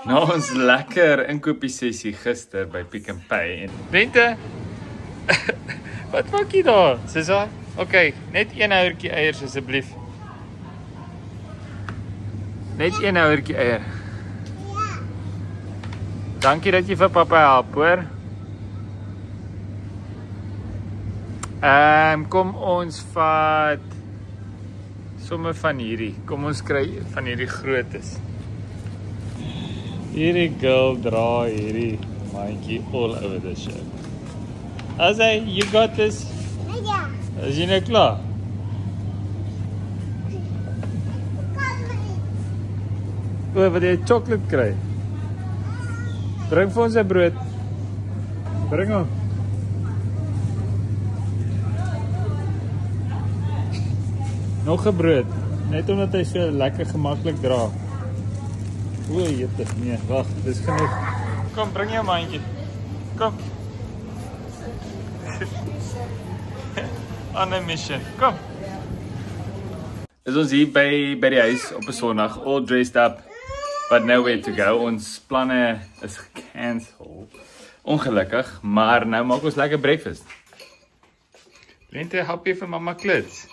Nou ons lekker inkoopie sessie gister by Pick n Pay. Lente, wat maak jy daar? Sisa? Okay, net een houertjie eiers asseblief. Net een houertjie eier. Dankie dat jy vir pappa help, hoor. Kom ons vat somme van hierdie. Kom ons kry van hierdie grootes. Hierdie girl dra hierdie mandjie all over the show. Azai, you got this? Ja. Is jy nou klaar? O, wat jy chocolate kry. Bring vir ons 'n brood. Bring hom. Nog 'n brood, net omdat hy so lekker gemaklik dra. O, jette, nee, wag, dis genoeg. Kom, bring jou mandjie. Kom. On a mission. Kom. Is ons hier by die huis op 'n Sondag, all dressed up, but nowhere to go. Ons planne is gecancel. Ongelukkig, maar nou maak ons lekker breakfast. Lente, help jy vir mamma klits?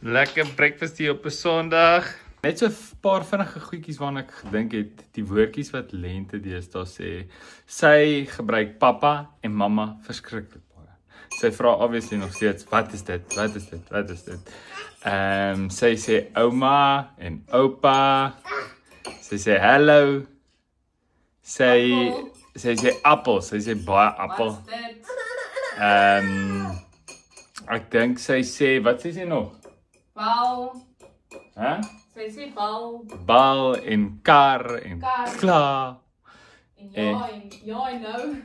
Lekker breakfast hier op 'n Sondag. Net so 'n paar vinnige goedjies waarna ek gedink het, die woordjies wat Lente deesdae sê. Sy gebruik pappa en mamma verskriklik baie. Sy vra obviously nog steeds, wat is dit? Wat is dit? Wat is dit? Sy sê ouma en oupa. Sy sê hello. Sy sê appel, sy sê baie appel. Ek dink sy sê, wat sê sy nog? Bal. Hæ? Sy sê bal. Bal en kar en klaar. En ja en nou.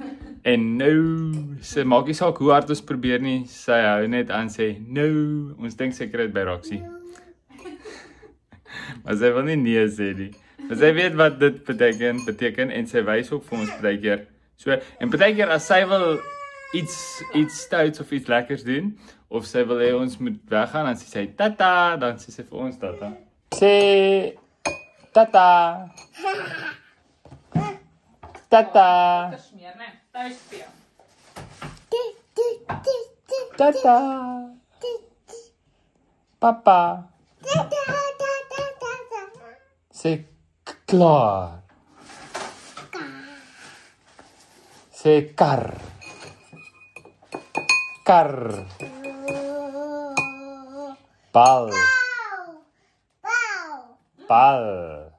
En nou, sy maak nie saak hoe hard ons probeer nie, sy hou net aan sê nou. Ons dink sy kry dit by Roxy. Maar sy wil nie nee sê nie. Maar sy weet wat dit beteken en sy wys ook vir ons partykeer. So, en partykeer as sy wil iets stouts of iets lekkers doen, of sy wil hê ons moet weggaan, dan sê sy tata, dan sê sy vir ons tata. Sê tata. Tata. Versmeer, né? Thuis speel. Tata. Papa. Sê klaar. Sê kar. Kar. Bal. Bal.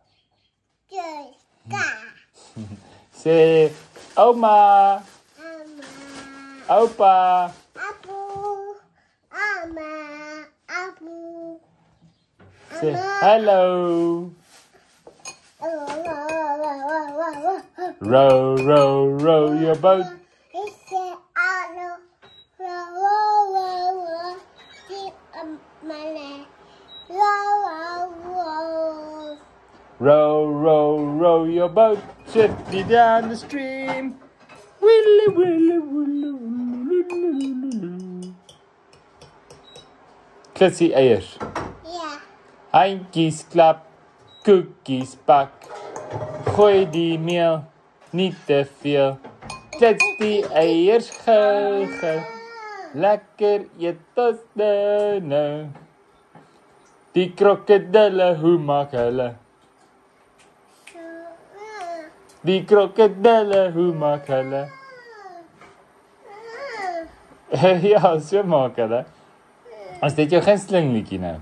Sê oma. Oupa. Sê hello. Row, row, row your boat. Row, row, row your boat swiftly down the stream. Willy, willy, willy, willy, willy. Klitsie eiers. Ja. Handjies klap, koekies bak. Gooi die meel, nie te veel. Klits die eiers gou, gou. Lekker eet ons nou. Die krokodille, hoe maak hulle? Die krokodille, hoe maak hulle? Ja, so maak hulle. Is dit jou gunsteling liedjie nou?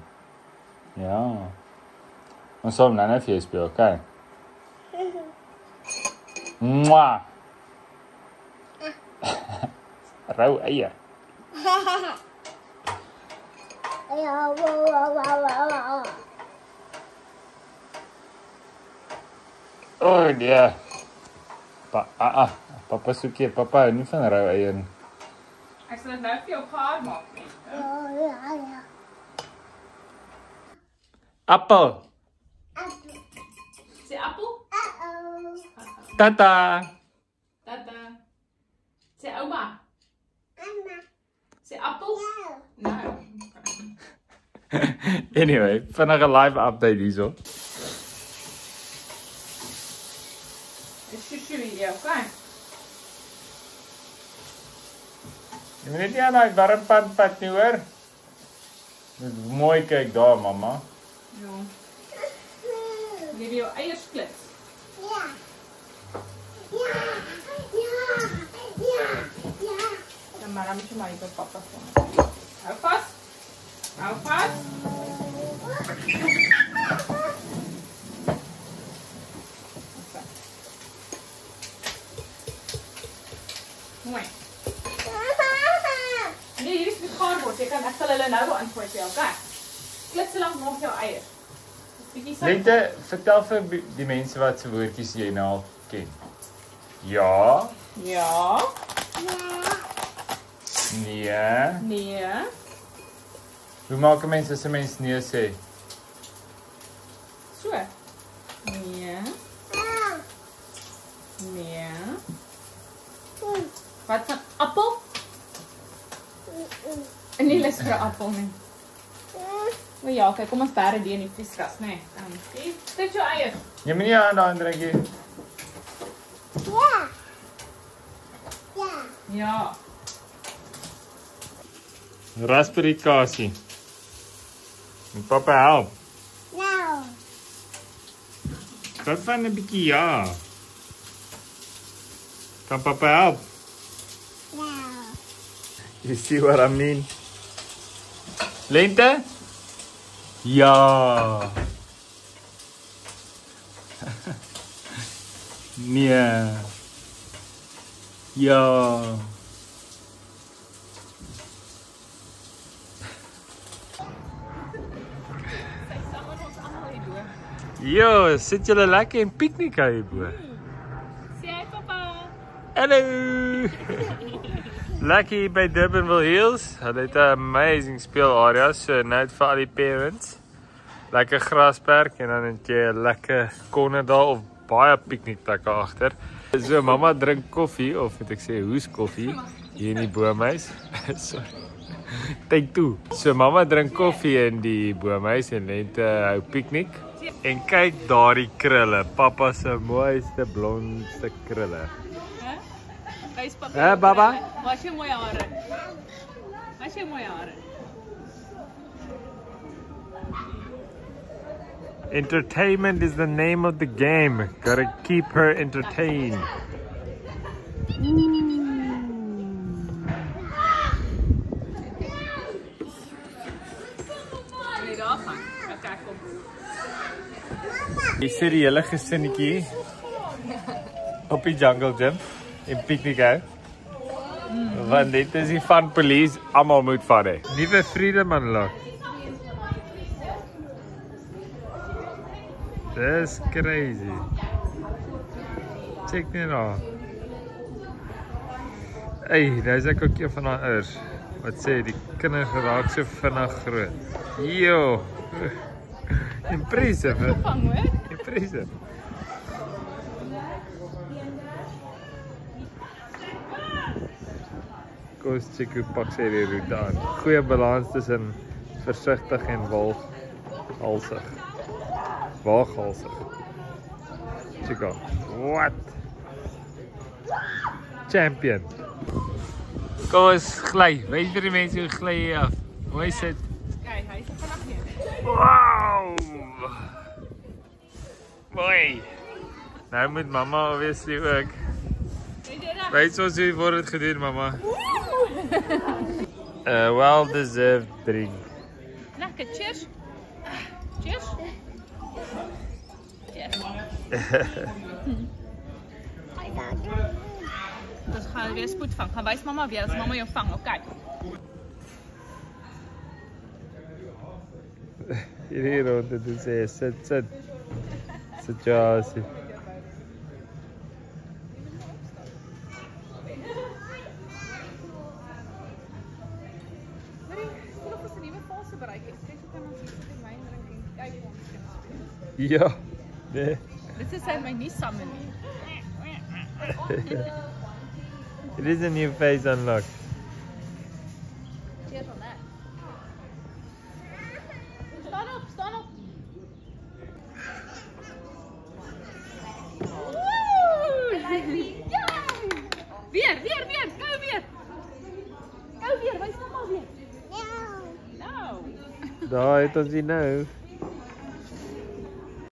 Ja. Ons sal nou net vir jou speel, okay? Mwah! Rou eier. Oh nee. Papa soek hier, papa hou nie van rou eier nie. Ek sal dit nou vir jou gaar maak nie. Appel. Sê appel? Tata. Tata. Sê ouma. Sê appel? Nou. Anyway, vinnige live update hierso. Dis shushu hier, okay? Jy moet net nie aan daai warmpand vat nie, hoor. Moet mooi kyk daar, mamma. Ja. Jy wil jou eiers klits. Dan maar moet jy maar hier papa van. Hou vas. Hou vas. Mooi. Nee, hier is die gaarbord. Jy kan ek sal hulle nou beantwoord vir jou, okay? Klits so lank nog jou eiers. Lente, vertel vir die mense wat se woordjies jy nou al ken. Ja. Ja. Nee. Nee. Hoe maak 'n mens as 'n mens nee sê? So. Nee. Nee. Wat van appel? Nee, lus vir 'n appel nie. O ja, kyk, kom ons bære die in die vrieskas, nê. Dit jou eiers. Jy moet nie aan daai drinkie. Ja. Raspberry kasie. En papa help. Wat van 'n bietjie ja. Kan papa help? You see what I mean? Lente? Ja. Nee. Ja. Jo, sit julle lekker en piknik hierbo. Sê hy papa. Hallo. Lekker hier by Durbanville Hills. Hulle het 'n amazing speelarea, so net vir al die parents. Lekker grasperk en dan het jy 'n lekker korner daar of baie piknikplekke agter. So mamma drink koffie of moet ek sê hoes koffie hier in die boomhuis. Sorry. Kyk toe. So mamma drink koffie in die boomhuis en Lente hou piknik. En kyk daardie krulle, pappa se mooiste blondste krulle. Wys papa. Baba? Wat jy mooi hare. Wat jy mooi hare. Entertainment is the name of the game. Gotta keep her entertained. Jy sê die hele gesinnetjie op die jungle gym en piknik hou. Want dit is die van police, almal moet van hê. Nuwe Freedom Unlock. That's crazy. Check net nou. Hey, daar is ek ook een van daai ouers wat sê die kinders raak so vinnig groot. Yo. Impressive. Vang hoor. Impressive. Kom ons check hoe pak sy die route aan. Goeie balans tussen versigtig en waaghalsig. Waaghalsig. Check on. What? Champion. Kom ons gly. Wys vir die mense hoe gly jy af. Mooi sit. Kyk, hy is vanaf hier. Wow! Mooi. Nou moet mamma obviously ook. Wys ons hoe word dit gedoen, mamma. Well-deserved drink. Lekker, cheers. Cheers. Cheers. Dus gaan we weer spoed vangen. Gaan wijs mama weer, als mama je vangt. Oké. Hierdie ronde doen sê sit. Situasie. Ja, nee. Dit is my nie samen nie. It is a new phase unlocked. Cheers on that. Staan op. Woo! Daar het ons die nou.